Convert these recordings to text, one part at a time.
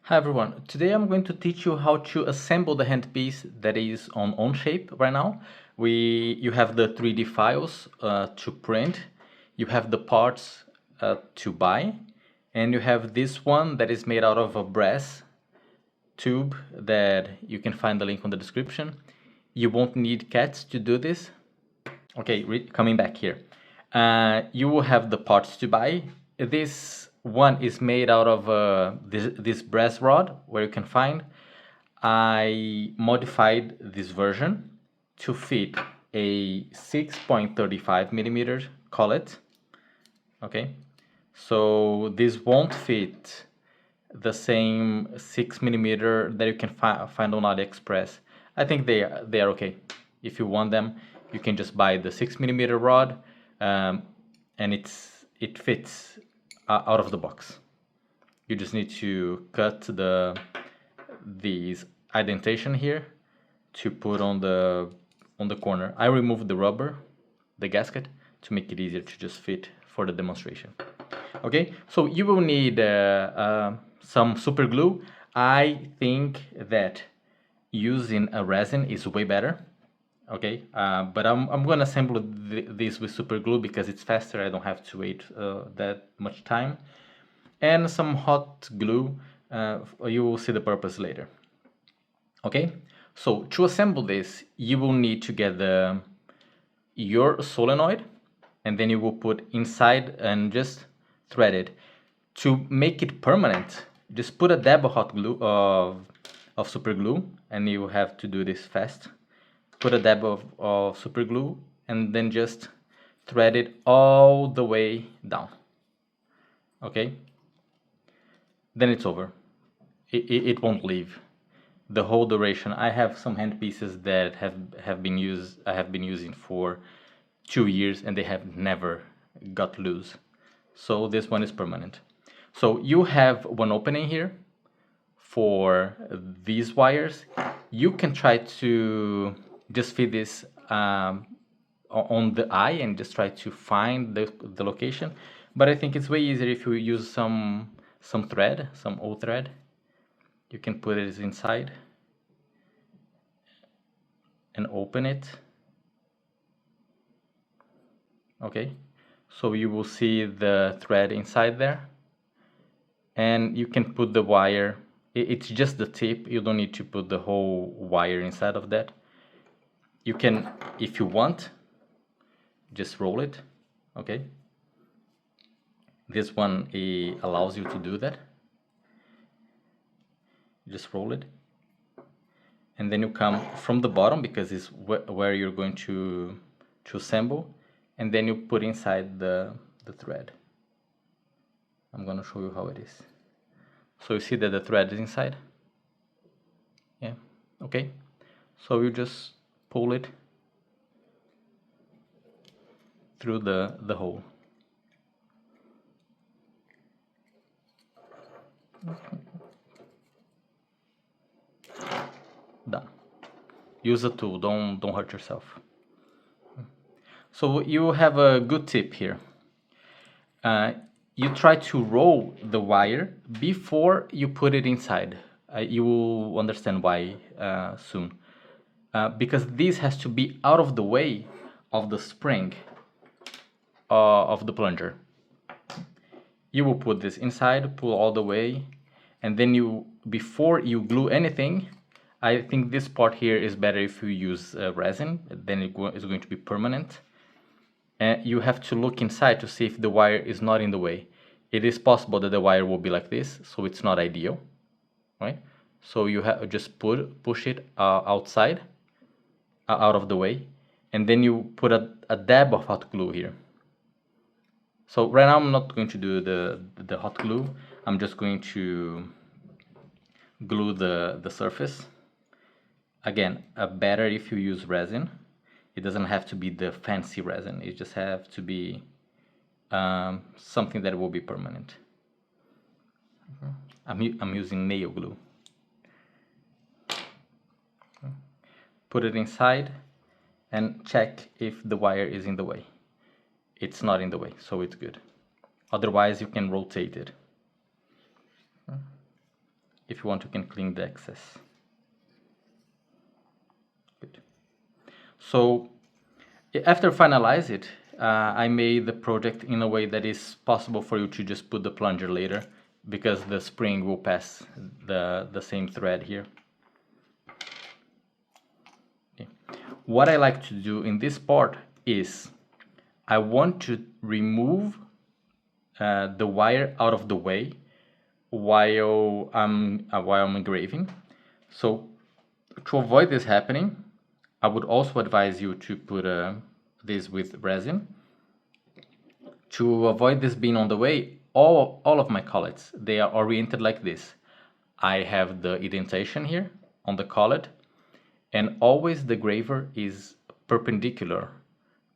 Hi everyone, today I'm going to teach you how to assemble the handpiece that is on Onshape right now. You have the 3D files to print, you have the parts to buy, and you have this one that is made out of a brass tube that you can find the link on the description. You won't need cats to do this. Okay, coming back here. You will have the parts to buy. This one is made out of this brass rod where you can find. I modified this version to fit a 6.35 millimeter collet. Okay, so this won't fit the same 6 millimeter that you can find on AliExpress. I think they are okay. If you want them, you can just buy the 6 millimeter rod, and it fits out of the box. You just need to cut these indentation here to put on the corner. I removed the rubber, the gasket, to make it easier to just fit for the demonstration. Okay, so you will need some super glue. I think that using a resin is way better. Okay, but I'm gonna assemble this with super glue because it's faster. I don't have to wait that much time. And some hot glue. You will see the purpose later. Okay, so to assemble this, you will need to get your solenoid, and then you will put inside and just thread it. To make it permanent, just put a dab of hot glue of super glue, and you have to do this fast. Put a dab of super glue and then just thread it all the way down. Okay, then it's over. It won't leave the whole duration. I have some hand pieces that have been used. I have been using for 2 years and they have never got loose. So this one is permanent. So you have one opening here for these wires. You can try to just fit this on the eye and just try to find the location. But I think it's way easier if you use some thread, some old thread. You can put it inside and open it. Okay, so you will see the thread inside there, and you can put the wire. It's just the tip. You don't need to put the whole wire inside of that. You can, if you want, just roll it. Okay, this one allows you to do that. Just roll it, and then you come from the bottom because it's where you're going to assemble, and then you put inside the thread. I'm gonna show you how it is. So you see that the thread is inside. Yeah, okay, so you just pull it through the hole. Done. Use a tool, don't hurt yourself. So you have a good tip here. You try to roll the wire before you put it inside. You will understand why soon. Because this has to be out of the way of the spring of the plunger. You will put this inside, pull all the way, and then before you glue anything, I think this part here is better if you use resin, then it's going to be permanent. And you have to look inside to see if the wire is not in the way. It is possible that the wire will be like this, so it's not ideal, right? So you have just push it outside, out of the way, and then you put a dab of hot glue here. So right now I'm not going to do the hot glue. I'm just going to glue the surface. Again, better if you use resin. It doesn't have to be the fancy resin. It just have to be something that will be permanent. I'm using nail glue. Put it inside and check if the wire is in the way. It's not in the way, so it's good. Otherwise, you can rotate it. If you want, you can clean the excess. Good. So after finalize it, I made the project in a way that is possible for you to just put the plunger later, because the spring will pass the same thread here. Okay. What I like to do in this part is I want to remove the wire out of the way while I'm engraving. So to avoid this happening, I would also advise you to put this with resin. To avoid this being on the way, all of my collets, they are oriented like this. I have the indentation here on the collet, and always the graver is perpendicular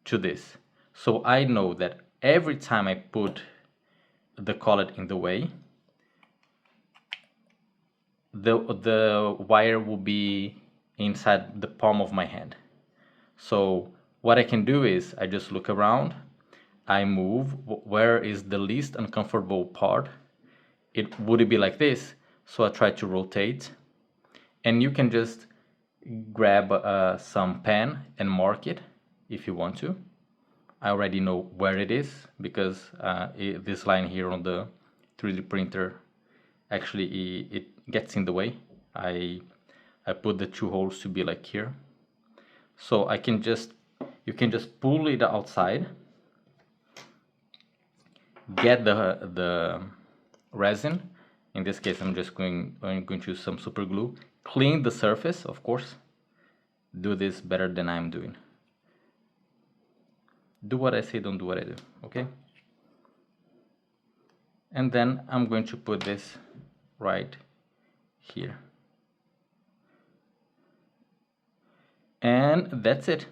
to this. So I know that every time I put the collet in the way, the wire will be inside the palm of my hand. So what I can do is I just look around, I move where is the least uncomfortable part. Would it be like this? So I try to rotate, and you can just grab some pen and mark it if you want to. I already know where it is because this line here on the 3D printer, actually it gets in the way. I put the two holes to be like here. So you can just pull it outside, get the resin. In this case, I'm going to use some super glue. Clean the surface, of course. Do this better than I'm doing. Do what I say, don't do what I do, okay? And then I'm going to put this right here. And that's it.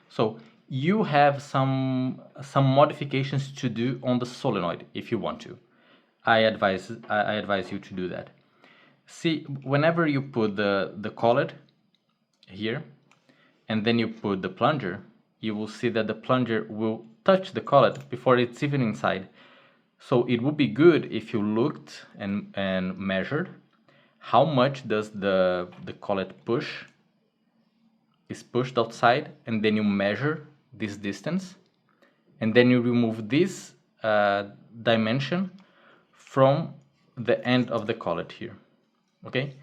So you have some modifications to do on the solenoid if you want to. I advise you to do that. See, whenever you put the collet here and then you put the plunger, you will see that the plunger will touch the collet before it's even inside. So it would be good if you looked and measured how much does the collet is pushed outside, and then you measure this distance, and then you remove this dimension from the end of the collet here. Okay,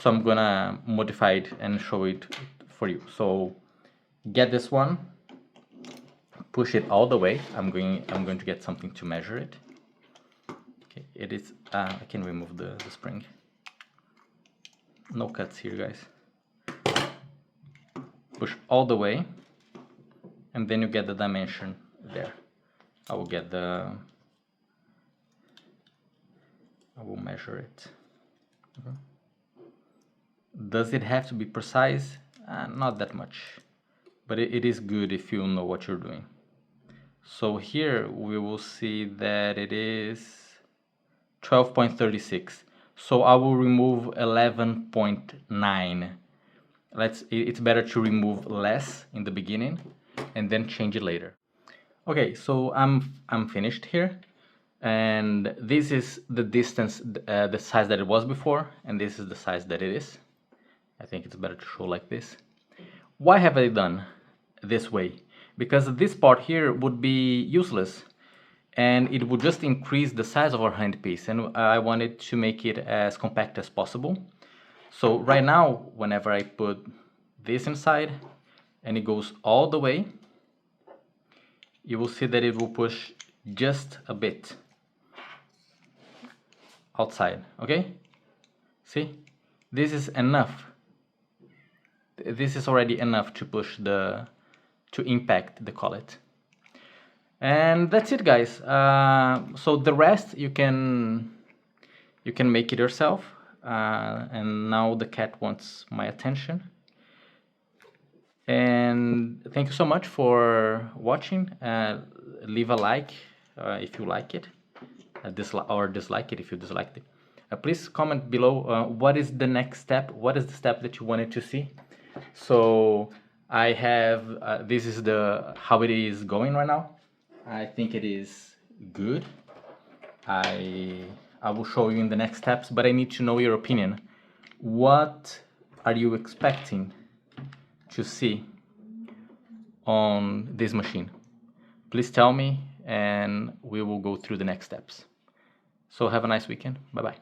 so I'm gonna modify it and show it for you. So get this one, push it all the way. I'm going to get something to measure it. Okay, it is I can remove the spring. No cuts here, guys. Push all the way, and then you get the dimension there. I will measure it. Okay. Does it have to be precise? Not that much, but it is good if you know what you're doing. So here we will see that it is 12.36. So I will remove 11.9. It's better to remove less in the beginning and then change it later. Okay, so I'm finished here, and this is the distance, the size that it was before, and this is the size that it is. I think it's better to show like this. Why have I done this way? Because this part here would be useless, and it would just increase the size of our handpiece, and I wanted to make it as compact as possible. So right now, whenever I put this inside and it goes all the way, you will see that it will push just a bit outside, okay? See, this is enough. This is already enough to push to impact the collet. And that's it, guys. So the rest you can make it yourself. And now the cat wants my attention. And thank you so much for watching. Leave a like if you like it, or dislike it if you disliked it. Please comment below what is the next step, what is the step that you wanted to see. So I have this is how it is going right now. I think it is good. I I will show you in the next steps, but I need to know your opinion. What are you expecting to see on this machine? Please tell me, and we will go through the next steps. So have a nice weekend. Bye-bye.